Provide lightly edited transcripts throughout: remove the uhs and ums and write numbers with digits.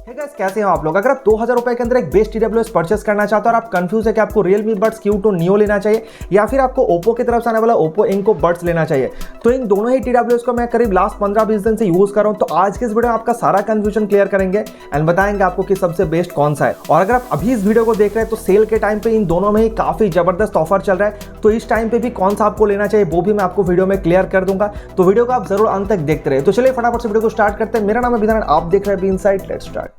Hey guys, कैसे हो आप लोग। अगर आप 2000 रुपए के अंदर एक बेस्ट TWS परचेस करना चाहते हो और आप कंफ्यूज है कि आपको Realme Buds Q2 Neo लेना चाहिए या फिर आपको Oppo की तरफ से आने वाला Oppo Enco Buds लेना चाहिए, तो इन दोनों ही TWS को मैं करीब लास्ट 15-20 दिन से यूज कर रहा हूं। तो आज के इस वीडियो में आपका सारा कंफ्यूजन क्लियर करेंगे एंड बताएंगे आपको कि सबसे बेस्ट कौन सा है। और अगर आप अभी इस वीडियो को देख रहे हैं तो सेल के टाइम पे इन दोनों में ही काफी जबरदस्त ऑफर चल रहा है, तो इस टाइम पे भी कौन सा आपको लेना चाहिए वो भी मैं आपको वीडियो में क्लियर कर दूंगा। तो वीडियो को आप जरूर अंत तक देखते रहे। तो चलिए फटाफट से वीडियो को स्टार्ट करते हैं। मेरा नाम है विधान, आप देख रहे हैं बी इनसाइड। Let's start.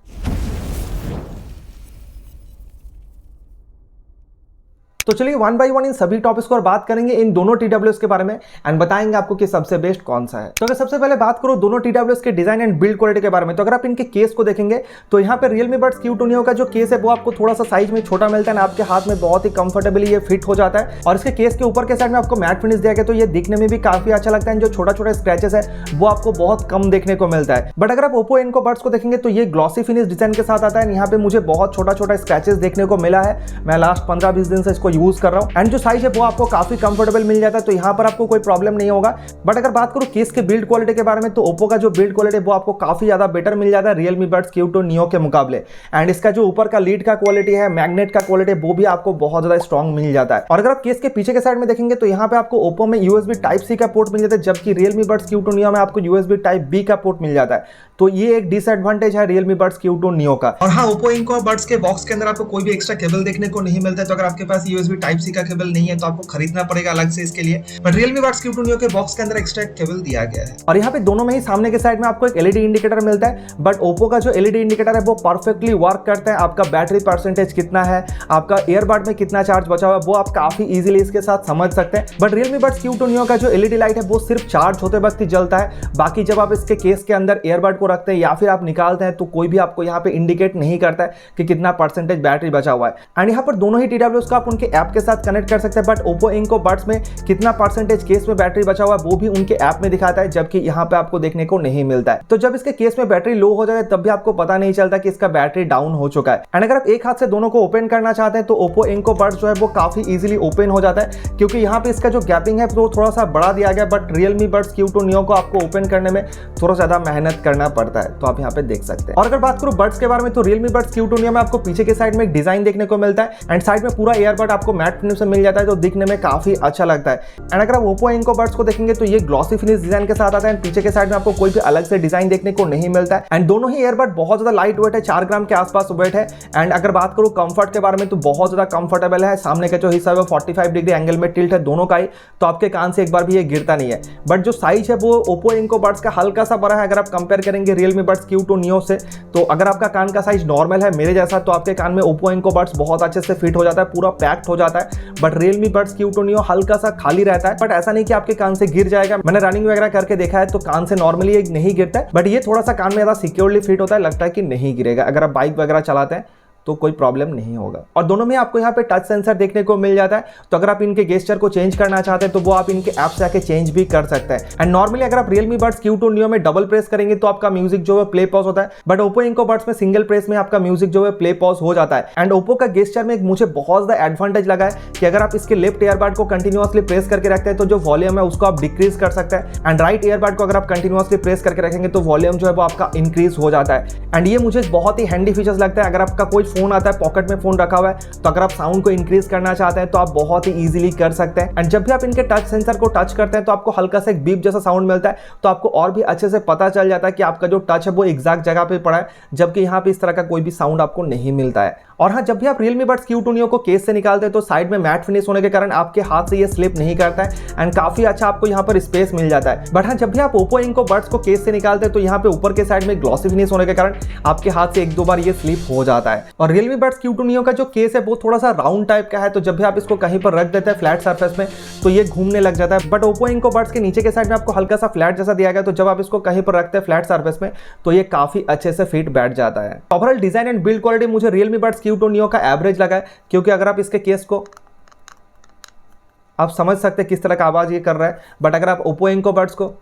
तो चलिए वन बाय वन इन सभी टॉपिक्स को और बात करेंगे इन दोनों TWS के बारे में एंड बताएंगे आपको कि सबसे बेस्ट कौन सा है। तो अगर सबसे पहले बात करूं दोनों TWS के डिजाइन एंड बिल्ड क्वालिटी के बारे में, तो अगर आप इनके केस को देखेंगे तो यहाँ पे Realme Buds Q2 Neo का जो केस है वो आपको थोड़ा सा साइज में छोटा मिलता है, आपके हाथ में बहुत ही कंफर्टेबली ये फिट हो जाता है। और इसके केस के ऊपर के साइड में आपको मैट फिनिश दिया गया, तो ये दिखने में भी काफी अच्छा लगता है। जो छोटा छोटा स्क्रैचेस है वो आपको बहुत कम देखने को मिलता है। बट अगर आप Oppo Enco Buds को देखेंगे तो ये ग्लॉसी फिनिश डिजाइन के साथ आता है। यहाँ पे मुझे बहुत छोटा छोटा स्क्रैचेस देखने को मिला है। मैं लास्ट 15-20 दिन से इसको यूज कर रहा हूँ एंड जो साइज है वो आपको काफी कंफर्टेबल मिल जाता है, तो यहाँ पर आपको कोई प्रॉब्लम नहीं होगा। बट अगर बात करूँ केस के बिल्ड क्वालिटी के बारे में, तो Oppo का जो बिल्ड क्वालिटी है वो आपको काफी ज्यादा बेटर मिल जाता है Realme Buds Q2 Neo के मुकाबले। एंड इसका जो ऊपर का लीड का क्वालिटी है, मैग्नेट का क्वालिटी, वो भी आपको बहुत ज्यादा स्ट्रॉन्ग मिल जाता है। और अगर आप केस के पीछे के साइड में देखेंगे तो यहाँ पे आपको Oppo में USB Type-C का पोर्ट मिल जाता है, जबकि Realme Buds Q2 Neo में आपको USB Type-B का पोर्ट मिल जाता है। तो ये एक डिसएडवांटेज है Realme Buds Q2 Neo का। और हाँ, Oppo Enco Buds के बॉक्स के अंदर आपको कोई भी एक्स्ट्रा केबल देखने को नहीं मिलता है, तो अगर आपके पास USB Type-C का केबल नहीं है तो आपको खरीदना पड़ेगा अलग से इसके लिए। But Realme Buds Q2 Neo के बॉक्स के अंदर एक्स्ट्रा केबल दिया गया है। और यहाँ पे दोनों में ही सामने के साइड में आपको एक LED इंडिकेटर मिलता है, बट Oppo का जो LED इंडिकेटर है वो परफेक्टली वर्क करता है। आपका बैटरी परसेंटेज कितना है, आपका ईयरबड में कितना चार्ज बचा हुआ है, वो आप काफी इजीली इसके साथ समझ सकते हैं। But Realme Buds Q2 Neo का जो LED लाइट है वो सिर्फ चार्ज होते वक्त ही जलता है। बाकी जब आप इसके केस के अंदर ईयरबड को रखते हैं या फिर आप निकालते हैं तो कोई भी आपको यहाँ पे इंडिकेट नहीं करता है कि कितना परसेंटेज बैटरी बचा हुआ है। एंड यहाँ पर दोनों ही TWS को आप उनके ऐप के साथ कनेक्ट कर सकते हैं, बट Oppo Enco Buds में कितना परसेंटेज केस में बैटरी बचा हुआ है वो भी उनके ऐप में दिखाता है, जबकि यहाँ पे आपको देखने को नहीं मिलता है। तो जब इसके केस में बैटरी लो हो जाए तब भी आपको पता नहीं चलता कि इसका बैटरी डाउन हो चुका है। एंड अगर आप एक हाथ से दोनों को ओपन करना चाहते हैं तो Oppo Enco Buds जो है वो काफी इजीली ओपन हो जाता है, क्योंकि यहाँ पे इसका जो गैपिंग है वो थोड़ा सा बढ़ा दिया गया। But Realme Buds Q2 Neo को आपको ओपन करने में थोड़ा ज्यादा मेहनत करना पड़ता है, तो आप यहाँ पे देख सकते हैं। और अगर बात करूं बड्स के बारे में, तो Realme Buds Q2 Neo में आपको पीछे के साइड में एक डिजाइन देखने को मिलता है एंड साइड में पूरा ईयरबड आपको मैट फिनिश से मिल जाता है, तो दिखने में काफी अच्छा लगता है। एंड अगर आप Oppo Enco Buds को देखेंगे तो ये ग्लॉसी फिनिश डिजाइन के साथ आता है। पीछे के साइड में आपको कोई भी अलग से डिजाइन देखने को नहीं मिलता है। एंड दोनों ही ईयरबड बहुत ज्यादा लाइट वेट है, 4 ग्राम के आसपास वेट है। एंड अगर बात करूं कंफर्ट के बारे में तो बहुत ज्यादा कंफर्टेबल है। सामने का जो हिस्सा है वो 45 डिग्री एंगल में टिल्ट है दोनों का ही, तो आपके कान से एक बार भी ये गिरता नहीं है। बट जो साइज है वो Oppo Enco Buds का हल्का सा बड़ा है अगर आप कंपेयर करेंगे Realme Buds Q2 Neo से। तो अगर आपका कान का साइज नॉर्मल है मेरे जैसा, तो आपके कान में Oppo Enco Buds बहुत अच्छे से फिट हो जाता है, पूरा पैक्ड हो जाता है। But Realme Buds Q2 Neo हल्का सा खाली रहता है, बट ऐसा नहीं कि आपके कान से गिर जाएगा। मैंने रनिंग वगैरह करके देखा है तो कान से नॉर्मली ये नहीं गिरता है, बट ये थोड़ा सा कान में ज्यादा सिक्योरली फिट होता है, लगता है कि नहीं गिरेगा। अगर आप बाइक वगैरह चलाते हैं तो कोई प्रॉब्लम नहीं होगा। और दोनों में आपको यहाँ पे टच सेंसर देखने को मिल जाता है, तो अगर आप इनके गेस्चर को चेंज करना चाहते हैं तो वो आप इनके ऐप से आके चेंज भी कर सकते हैं। एंड नॉर्मली अगर आप Realme Buds Q2 Neo में डबल प्रेस करेंगे तो आपका म्यूजिक जो है प्ले पॉज होता है, बट Oppo Enco Buds में सिंगल प्रेस में आपका म्यूजिक जो है प्ले पॉज हो जाता है। एंड Oppo का गेस्चर में एक मुझे बहुत ज्यादा एडवांटेज लगा है कि अगर आप इसके लेफ्ट ईयरबड को कंटिन्यूअसली प्रेस करके रखते हैं तो जो वॉल्यूम है उसको आप डिक्रीज कर सकते हैं। एंड राइट ईयरबड को अगर आप कंटिन्यूअसली प्रेस करके रखेंगे तो वॉल्यूम जो है वो आपका इंक्रीज हो जाता है। एंड ये मुझे बहुत ही हैंडी फीचर्स लगता है। अगर आपका कोई फोन आता है, पॉकेट में फोन रखा हुआ है, तो अगर आप साउंड को इंक्रीज करना चाहते हैं तो आप बहुत ही इजीली कर सकते हैं। एंड जब भी आप इनके टच सेंसर को टच करते हैं तो आपको हल्का सा एक बीप जैसा साउंड मिलता है, तो आपको और भी अच्छे से पता चल जाता है कि आपका जो टच है वो एग्जैक्ट जगह पे पड़ा है, जबकि यहाँ पे इस तरह का कोई भी साउंड आपको नहीं मिलता है। और हाँ, जब भी आप Realme Buds Q2 Neo को केस से निकालते हैं तो साइड में मैट फिनिश होने के कारण आपके हाथ से ये स्लिप नहीं करता है एंड काफी अच्छा आपको यहाँ पर स्पेस मिल जाता है। बट हाँ, जब भी आप Oppo Enco Buds को केस से निकालते हैं तो यहाँ पे ऊपर के साइड में ग्लॉसी फिनिश होने के कारण आपके हाथ से 1-2 बार ये स्लिप हो जाता है। और Realme Buds Q2 Neo का जो केस है वो थोड़ा सा राउंड टाइप का है, तो जब भी आप इसको कहीं पर रख देते हैं फ्लैट सरफेस में तो ये घूमने लग जाता है। बट Oppo Enco Buds के नीचे के साइड में आपको हल्का सा फ्लैट जैसा दिया गया, तो जब आप इसको कहीं पर रखते हैं फ्लैट सरफेस में तो ये काफी अच्छे से फिट बैठ जाता है। Overall design and build quality मुझे Realme Buds Q2 Neo का एवरेज लगा है, क्योंकि अगर आप इसके केस को आप समझ सकते हैं किस तरह का आवाज ये कर रहा है। बट अगर आप Oppo Enco Buds को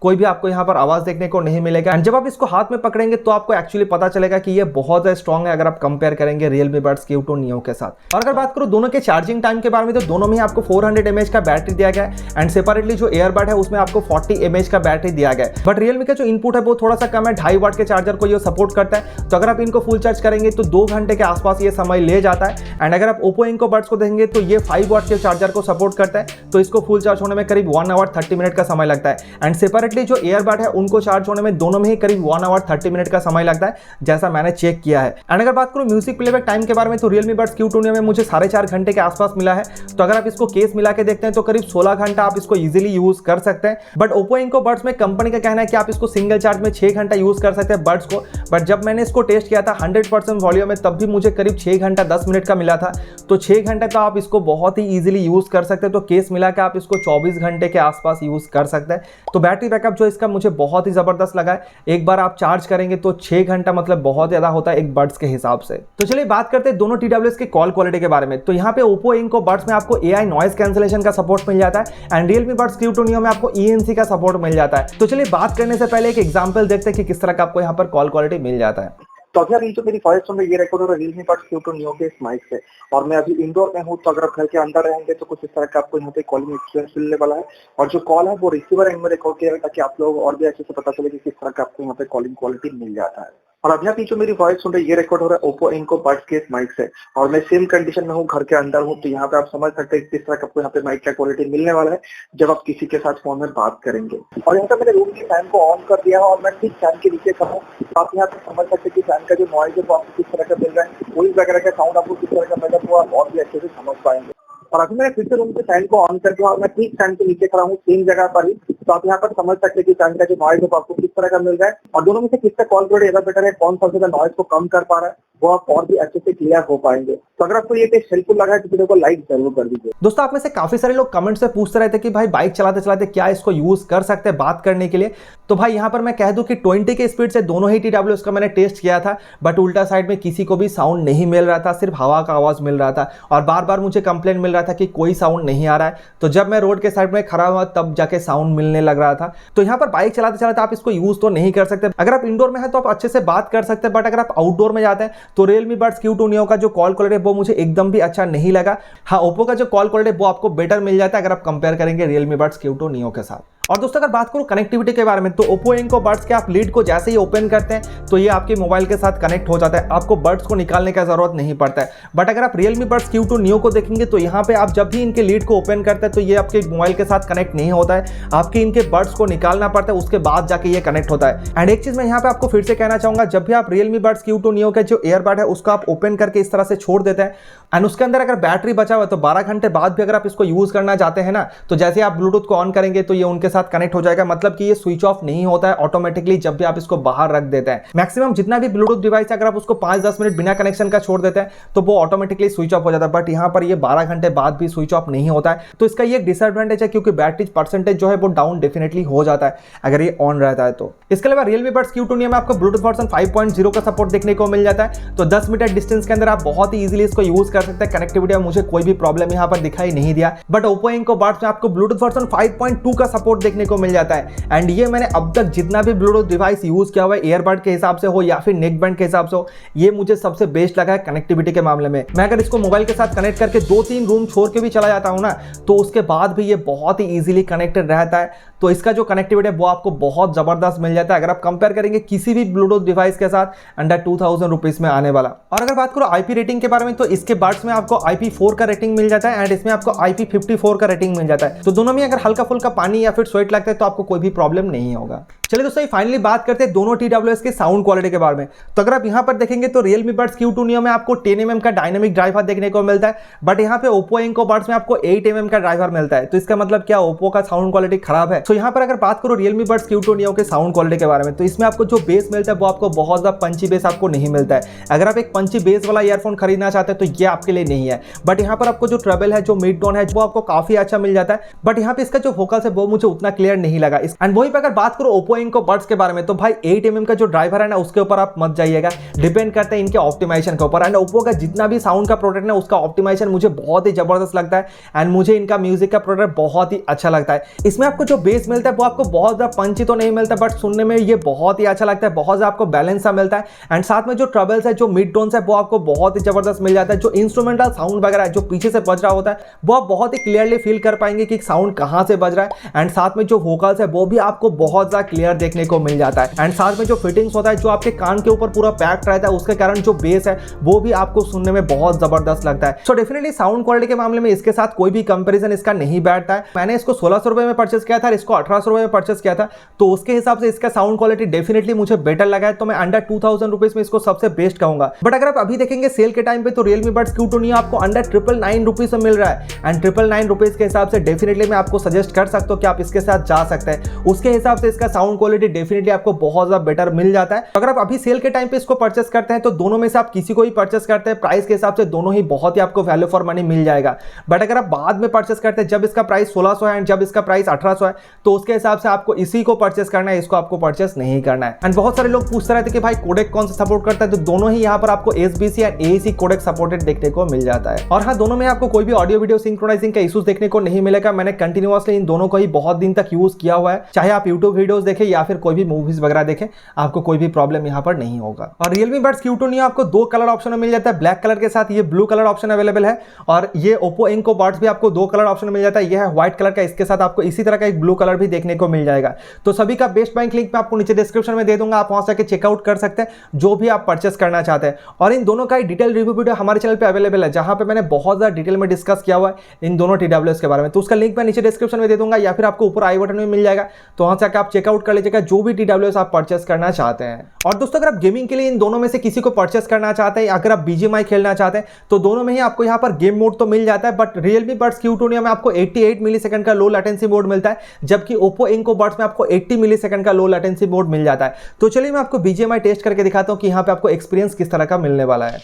कोई भी आपको यहाँ पर आवाज देखने को नहीं मिलेगा। एंड जब आप इसको हाथ में पकड़ेंगे तो आपको एक्चुअली पता चलेगा कि ये बहुत ज्यादा स्ट्रॉन्ग है अगर आप कंपेयर करेंगे Realme Buds Q2 Neo के साथ। और अगर बात करूं दोनों के चार्जिंग टाइम के बारे में, तो दोनों में आपको 400 mAh का बैटरी दिया गया है एंड सेपरेटली जो ईयरबड है उसमें आपको 40 mAh का बैटरी दिया गया है। बट Realme का जो इनपुट है वो थोड़ा सा कम है, 2.5 वाट के चार्जर को ये सपोर्ट करता है। तो अगर आप इनको फुल चार्ज करेंगे तो 2 घंटे के आसपास ये समय ले जाता है। एंड अगर आप Oppo Enco Buds को देखेंगे तो ये 5 वाट के चार्जर को सपोर्ट करता है, तो इसको फुल चार्ज होने में करीब 1 आवर 30 मिनट का समय लगता है। एंड सेपरेटली जो ईयरबड है उनको चार्ज होने में दोनों में ही करीब 1 आवर 30 मिनट का समय लगता है, जैसा मैंने चेक किया है। एंड अगर बात करूं म्यूजिक प्लेबैक टाइम के बारे में, तो Realme Buds Q2 Neo में मुझे 4.5 घंटे के आसपास मिला है। तो अगर आप इसको केस मिला के देखते हैं तो करीब 16 घंटा आप इसको इजीली यूज कर सकते हैं। बट Oppo Enco Buds में कंपनी का कहना है कि आप इसको सिंगल चार्ज में 6 घंटा यूज कर सकते हैं बड्स को। बट जब मैंने इसको टेस्ट किया था 100% वॉल्यूम में, तब भी मुझे करीब 6 घंटा 10 मिनट का मिला था। तो 6 घंटे तो आप इसको बहुत ही इजीली यूज कर सकते हैं। तो केस मिला के आप इसको 24 घंटे के आसपास यूज कर सकते हैं। तो बैटरी बैकअप जो इसका मुझे बहुत ही जबरदस्त लगा है। एक बार आप चार्ज करेंगे तो 6 घंटा मतलब बहुत ज्यादा होता है एक बड्स के हिसाब से। तो चलिए बात करते हैं दोनों TWS के कॉल क्वालिटी के बारे में। तो यहाँ पे Oppo Enco Buds में आपको AI नॉइज कैंसिलेशन का सपोर्ट मिल जाता है and Realme Buds Q2 Neo में आपको ENC का सपोर्ट मिल जाता है। तो चलिए बात करने से पहले एक एग्जांपल देखते हैं कि किस तरह का आपको यहाँ पर कॉल क्वालिटी मिल जाता है। तो अभी अभी जो मेरी वॉइस सुन रही है ये रिकॉर्ड हो रहा है Realme Buds Q2 Neo के इस माइक से, और मैं अभी इंडोर में हूँ। तो अगर आप घर के अंदर रहेंगे तो कुछ इस तरह का आपको यहाँ पे कॉलिंग एक्सपीरियंस मिलने वाला है। और जो कॉल है वो रिसीवर एंड में रिकॉर्ड किया है ताकि आप लोग और भी अच्छे से पता चले कि किस तरह का आपको यहाँ पे कॉलिंग क्वालिटी मिल जाता है। और अभी अभी जो मेरी वॉइस सुन रही है ये रिकॉर्ड हो रहा है Oppo Enco Buds के इस माइक से, और मैं सेम कंडीशन में हूँ, घर के अंदर हूँ। तो यहाँ पे आप समझ सकते हैं किस तरह का आपको यहाँ पे माइक का क्वालिटी मिलने वाला है जब आप किसी के साथ फोन में बात करेंगे। और यहाँ पे मैंने रूम के फैन को ऑन कर दिया है और मैं ठीक फैन के नीचे खड़ा हूँ। तो आप यहाँ पे समझ सकते हैं कि फैन का जो नॉइज है वो आपको किस तरह का मिल रहा है, कोई वगैरह का साउंड आपको किस तरह का मिल रहा है वो आप और भी अच्छे से समझ पाएंगे। और अभी मैंने फिर से रूम के फैन को ऑन कर दिया और मैं ठीक फैन के नीचे खड़ा हूँ, सेम जगह पर ही। तो आप यहाँ पर समझ सकते हैं कि फैन का जो नॉइज है आपको किस तरह का मिल रहा है और दोनों में से किसका कॉल क्वालिटी ज्यादा बेटर है, कौन सा ज्यादा नॉइज को कम कर पा रहा है, वो आप और भी अच्छे से क्लियर हो पाएंगे। तो अगर आपको ये टेस्ट हेल्पफुल लगा है तो वीडियो को लाइक जरूर कर दीजिए। दोस्तों आप में से काफी सारे लोग कमेंट से पूछते रहते कि भाई बाइक चलाते चलाते क्या इसको यूज कर सकते हैं बात करने के लिए। तो भाई यहाँ पर मैं कह दूं कि 20 के स्पीड से दोनों ही TWS का मैंने टेस्ट किया था, बट उल्टा साइड में किसी को भी साउंड नहीं मिल रहा था, सिर्फ हवा का आवाज मिल रहा था और बार बार मुझे कंप्लेंट मिल रहा था कि कोई साउंड नहीं आ रहा है। तो जब मैं रोड के साइड में खड़ा हुआ तब जाके साउंड मिलने लग रहा था। तो यहाँ पर बाइक चलाते चलाते आप इसको यूज तो नहीं कर सकते। अगर आप इंडोर में है तो आप अच्छे से बात कर सकते हैं, बट अगर आप आउटडोर में जाते हैं तो Realme Buds Q2 Neo का जो कॉल क्वालिटी वो मुझे एकदम भी अच्छा नहीं लगा। हाँ, Oppo का जो कॉल क्वालिटी वो आपको बेटर मिल जाता है अगर आप कंपेयर करेंगे Realme Buds Q2 Neo के साथ। और दोस्तों अगर बात करूं कनेक्टिविटी के बारे में, तो Oppo Enco Buds के आप लीड को जैसे ही ओपन करते हैं तो ये आपके मोबाइल के साथ कनेक्ट हो जाता है, आपको बड्स को निकालने का जरूरत नहीं पड़ता है। बट अगर आप Realme Buds Q2 Neo को देखेंगे तो यहाँ पे आप जब भी इनके लीड को ओपन करते हैं तो ये आपके मोबाइल के साथ कनेक्ट नहीं होता है, आपके इनके बड्स को निकालना पड़ता है, उसके बाद जाके ये कनेक्ट होता है। एंड एक चीज मैं यहाँ पे आपको फिर से कहना चाहूंगा, जब भी आप Realme Buds Q2 Neo के जो ईयरबड है उसको आप ओपन करके इस तरह से छोड़ देते हैं एंड उसके अंदर अगर बैटरी बचा हुआ है तो 12 घंटे बाद भी अगर आप इसको यूज करना चाहते हैं ना, तो जैसे आप ब्लूटूथ को ऑन करेंगे तो ये उनके साथ कनेक्ट हो जाएगा। मतलब कि ये स्विच ऑफ नहीं होता है ऑटोमेटिकली जब भी आप इसको बाहर रख देते हैं। मैक्सिमम जितना भी ब्लूटूथ डिवाइस है अगर आप उसको 5-10 मिनट बिना कनेक्शन का छोड़ देते हैं तो वो ऑटोमेटिकली स्विच ऑफ हो जाता है, बट यहाँ पर ये 12 घंटे बाद भी स्विच ऑफ नहीं होता है। तो इसका ये डिसएडवांटेज है क्योंकि बैटरी परसेंटेज जो है वो डाउन डेफिनेटली हो जाता है अगर ये ऑन रहता है तो। इसके अलावा Realme Buds Q2 Neo में आपको ब्लूटूथ वर्जन 5.0 का सपोर्ट देखने को मिल जाता है। तो 10 मीटर डिस्टेंस के अंदर आप बहुत ही इजीली इसको यूज कर सकते हैं। कनेक्टिविटी में मुझे कोई भी प्रॉब्लम यहाँ पर दिखाई नहीं दिया। बट Oppo Enco Buds में आपको ब्लूटूथ वर्जन 5.2 का सपोर्ट देखने को मिल जाता है एंड ये मैंने अब तक जितना भी ब्लूटूथ डिवाइस यूज किया हुआ है ईयरबड के हिसाब से हो या फिर नेक बैंड के हिसाब से हो, ये मुझे सबसे बेस्ट लगा है कनेक्टिविटी के मामले में। मैं अगर इसको मोबाइल के साथ कनेक्ट करके 2-3 रूम छोड़ के भी चला जाता हूं ना, तो उसके बाद भी ये बहुत ही इजीली कनेक्टेड रहता है। तो इसका जो कनेक्टिविटी है वो आपको बहुत जबरदस्त मिल जाता है अगर आप कंपेयर करेंगे किसी भी ब्लूटूथ डिवाइस के साथ अंडर 2000 रुपीज में आने वाला। और अगर बात करो IP रेटिंग के बारे में, तो इसके बड्स में आपको IP4 का रेटिंग मिल जाता है एंड इसमें आपको IP54 का रेटिंग मिल जाता है। तो दोनों में अगर हल्का फुल्का पानी या फिर स्वेट लगता है तो आपको कोई भी प्रॉब्लम नहीं होगा। चलिए दोस्तों फाइनली बात करते हैं दोनों TWS के साउंड क्वालिटी के बारे में। तो अगर आप यहाँ पर देखेंगे तो Realme Buds Q2 Neo में आपको 10 mm का डायनामिक ड्राइवर देखने को मिलता है, बट यहाँ पे Oppo Enco Buds में आपको 8 mm का ड्राइवर मिलता है। तो इसका मतलब क्या Oppo का साउंड क्वालिटी खराब है? तो यहाँ पर अगर बात करो Realme Buds Q2 Neo के साउंड क्वालिटी के बारे में, तो इसमें आपको जो बेस मिलता है वो आपको बहुत ज्यादा पंची बेस आपको नहीं मिलता है। अगर आप एक पंची बेस वाला ईयरफोन खरीदना चाहते हैं तो ये आपके लिए नहीं है। बट यहाँ पर आपको जो ट्रेबल है, जो मिड टोन है, वो आपको काफी अच्छा मिल जाता है। बट यहाँ पे इसका जो वोकल्स है वो मुझे उतना क्लियर नहीं लगा। एंड वहीं पर अगर बात करो Oppo ओप्पो इनको बड्स के बारे में, तो भाई 8mm का जो ड्राइवर है ना उसके ऊपर आप मत जाइएगा, डिपेंड करता है इनके ऑप्टिमाइजेशन के ऊपर। एंड ओप्पो का जितना भी साउंड का प्रोडक्ट है उसका ऑप्टिमाइजेशन मुझे बहुत ही जबरदस्त लगता है एंड मुझे इनका म्यूजिक का प्रोडक्ट बहुत ही अच्छा लगता है। इसमें आपको जो बेस मिलता है वो आपको बहुत ज्यादा पंची तो नहीं मिलता, बट सुनने में ये बहुत ही अच्छा लगता है, बहुत ज्यादा आपको बैलेंस सा मिलता है। एंड साथ में जो ट्रबल्स है, जो मिड टोन्स है, वो आपको बहुत ही जबरदस्त मिल जाता है। जो इंस्ट्रूमेंटल साउंड वगैरह है जो पीछे से बज रहा होता है वो आप बहुत ही क्लियरली फील कर पाएंगे कि साउंड कहां से बज रहा है। एंड साथ में जो वोकल्स है वो भी आपको बहुत ज्यादा क्लियर देखने को मिल जाता है। एंड साथ में जो फिटिंग्स होता है जो आपके कान के ऊपर पूरा पैक्ड रहता है, उसके कारण जो बेस है वो भी आपको सुनने में बहुत जबरदस्त लगता है। सो डेफिनेटली साउंड क्वालिटी के मामले में इसके साथ कोई भी कंपैरिजन इसका नहीं बैठता है। मैंने इसको 1600 रुपए में परचेस किया था, इसको 1800 रुपए में परचेस किया था, तो उसके हिसाब से इसका साउंड क्वालिटी डेफिनेटली मुझे बेटर लगा है, तो मैं अंडर 2000 रुपीज में इसको सबसे बेस्ट कहूंगा। बट अगर आप अभी देखेंगे सेल के टाइम पे तो Realme Buds Q2 Neo आपको अंडर 999 रुपीज में मिल रहा है। एंड 999 रुपीज के हिसाब से डेफिनेटली मैं आपको सजेस्ट कर सकता हूं कि आप इसके साथ जा सकते हैं। उसके हिसाब से इसका साउंड क्वालिटी डेफिनेटली आपको बहुत ज्यादा बेटर मिल जाता है। अगर आप अभी सेल के टाइम पे इसको परचेस करते हैं तो दोनों में से आप किसी को भी परचेस करते हैं, प्राइस के हिसाब से दोनों ही बहुत ही आपको वैल्यू फॉर मनी मिल जाएगा। बट अगर आप बाद में परचेस करते हैं, जब इसका प्राइस 1600 है एंड जब इसका प्राइस 1800 है, तो उसके हिसाब से आपको इसी को परचेस करना है, इसको आपको परचेस नहीं करना है। एंड बहुत सारे लोग पूछते रहते कि भाई कोडेक कौन सा सपोर्ट करता है, तो दोनों ही यहाँ पर आपको SBC and AAC codec supported देखने को मिल जाता है। और हाँ, दोनों में आपको कोई भी ऑडियो वीडियो सिंक्रोनाइजिंग का इश्यूज देखने को नहीं मिलेगा। मैंने कंटिन्यूअसली इन दोनों को ही बहुत दिन तक यूज किया हुआ है, चाहे आप यूट्यूब वीडियोस देखें या फिर कोई भी मूवीज वगैरह देखें, आपको कोई भी प्रॉब्लम यहाँ पर नहीं होगा। और Realme Buds Q2 Neo आपको दो कलर ऑप्शन में मिल जाता है, ब्लैक कलर के साथ ये ब्लू कलर ऑप्शन अवेलेबल है। और ये Oppo Inco Buds भी आपको दो कलर ऑप्शन मिल जाता है, यह है व्हाइट कलर का, इसके साथ आपको इसी तरह का एक ब्लू कलर भी देखने को मिल जाएगा। तो सभी का बेस्ट बाइंग लिंक मैं आपको नीचे डिस्क्रिप्शन में दे दूंगा, आप वहां से आके चेकआउट कर सकते हैं जो भी आप परचेस करना चाहते हैं। और इन दोनों का डिटेल रिव्यू वीडियो हमारे चैनल पे अवेलेबल है, जहां पे मैंने बहुत ज्यादा डिटेल में डिस्कस किया हुआ है इन दोनों TWS के बारे में। तो उसका लिंक मैं नीचे डिस्क्रिप्शन में दे दूंगा या फिर आपको ऊपर आई बटन में मिल जाएगा, तो वहां से आकर आप चेकआउट कर लीजिएगा जो भी TWS आप परचेस करना चाहते हैं। और दोस्तों अगर आप गेमिंग के लिए इन दोनों में से किसी को परचेस करना चाहते हैं, अगर आप BGMI खेलना चाहते हैं, तो दोनों में ही आपको यहाँ पर गेम मोड तो मिल जाता है, but Realme Buds Q2 Neo में आपको 88 मिलीसेकंड का लो लेटेंसी मोड मिलता है, जबकि Oppo Inco Buds में आपको 80 मिलीसेकंड का लो लेटेंसी मोड मिल जाता है। तो चलिए मैं आपको BGMI टेस्ट करके दिखाता हूं कि यहाँ पे आपको एक्सपीरियंस किस तरह का मिलने वाला है।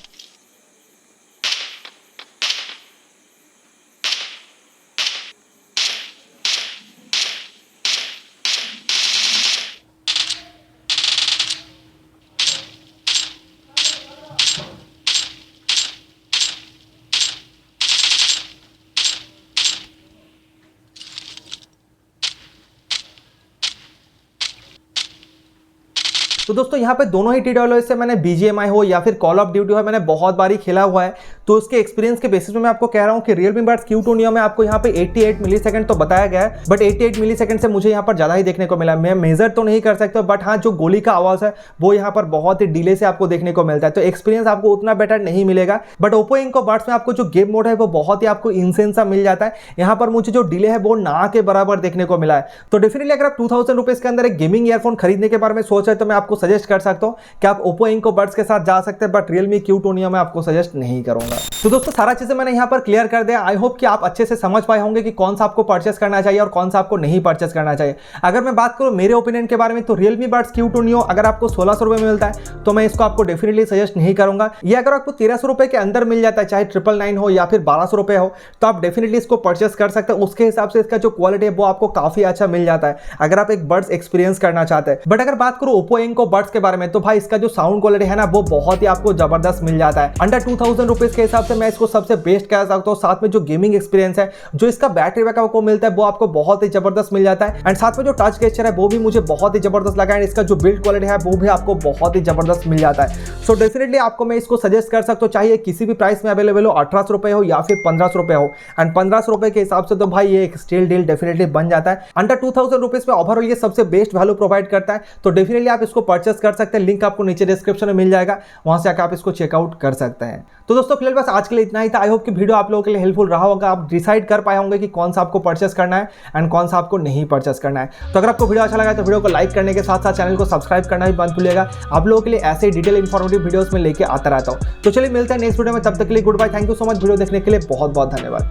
तो दोस्तों यहाँ पे दोनों ही TWS से मैंने BGMI हो या फिर कॉल ऑफ ड्यूटी हो, मैंने बहुत बारी खेला हुआ है, तो उसके एक्सपीरियंस के बेसिस में मैं आपको कह रहा हूँ कि Realme Buds Q2 Neo में आपको यहाँ पे 88 मिलीसेकंड तो बताया गया है, बट 88 मिलीसेकंड से मुझे यहाँ पर ज़्यादा ही देखने को मिला। मैं मेजर तो नहीं कर सकता, बट हाँ जो गोली का आवाज़ है वो यहाँ पर बहुत ही डिले से आपको देखने को मिलता है, तो एक्सपीरियंस आपको उतना बेटर नहीं मिलेगा। बट Oppo Inco Buds में आपको जो गेम मोड है वो बहुत ही आपको इंसेंस सा मिल जाता है। यहाँ पर मुझे जो डिले है वो ना के बराबर देखने को मिला है। तो डेफिनेटली अगर आप 2000 रुपीज़ के अंदर एक गेमिंग ईयरफोन खरीदने के बारे में सोच रहे हैं तो मैं आपको सजेस्ट कर सकता हूँ कि आप Oppo Inco Buds के साथ जा सकते हैं, बट Realme Q2 Neo में आपको सजेस्ट नहीं करूंगा। तो दोस्तों सारा चीजें मैंने यहाँ पर क्लियर कर दिया। आई होप कि आप अच्छे से समझ पाए होंगे कि कौन सा आपको परचेस करना चाहिए और कौन सा आपको नहीं परचेस करना चाहिए। अगर मैं बात करूँ मेरे ओपिनियन के बारे में तो Realme Buds Q2 Neo अगर आपको 1600 रुपए में मिलता है तो मैं इसको आपको डेफिनेटली सजेस्ट नहीं करूंगा। ये अगर आपको 1300 रुपए के अंदर मिल जाता है, चाहे 999 हो या फिर 1200 रुपए हो, तो आप डेफिनेटली इसको परचेस कर सकते हैं। उसके हिसाब से इसका जो क्वालिटी है वो आपको काफी अच्छा मिल जाता है अगर आप एक बड्स एक्सपीरियंस करना चाहते हैं। बट अगर बात करूँ Oppo Inco Buds के बारे में तो भाई इसका जो साउंड क्वालिटी है ना वो बहुत ही आपको जबरदस्त मिल जाता है। अंडर 2000 रुपीज के हिसाब से मैं इसको सबसे बेस्ट कह सकता हूँ। साथ में जो गेमिंग एक्सपीरियंस है, जो इसका बैटरी बैकअप को मिलता है वो आपको बहुत ही जबरदस्त मिल जाता है। एंड साथ में जो टच गेस्चर है वो भी मुझे बहुत ही जबरदस्त लगा। एंड इसका जो बिल्ड क्वालिटी है वो भी आपको बहुत ही जबरदस्त मिल जाता है। सो डेफिनेटली आपको मैं इसको सजेस्ट कर सकता हूँ, चाहे किसी भी प्राइस में अवेलेबल हो, 1800 रुपए हो या फिर 1500 रुपए हो। एंड 1500 रुपए के हिसाब से तो भाई ये एक स्टील डील डेफिनेटली बन जाता है। अंडर 2000 रुपीज में ओवरऑल ये सबसे बेस्ट वैल्यू प्रोवाइड करता है, तो डेफिनेटली आप इसको परचेस कर सकते हैं। लिंक आपको नीचे डिस्क्रिप्शन में मिल जाएगा, वहां से आकर आप इसको चेकआउट कर सकते हैं। तो दोस्तों फिलहाल बस आज के लिए इतना ही था। आई होप कि वीडियो आप लोगों के लिए हेल्पफुल रहा होगा। आप डिसाइड कर पाए होंगे कि कौन सा आपको परचेस करना है एंड कौन सा आपको नहीं परचेस करना है। तो अगर आपको वीडियो अच्छा लगा तो वीडियो को लाइक करने के साथ साथ चैनल को सब्सक्राइब करना भी मत भूलिएगा। आप लोगों के लिए ऐसे डिटेल इंफॉर्मेटिव वीडियोस में लेके आता रहता हूँ। तो चलिए मिलते हैं नेक्स्ट वीडियो में, तब तक के लिए good bye. Thank you so much video देखने के लिए, बहुत बहुत धन्यवाद।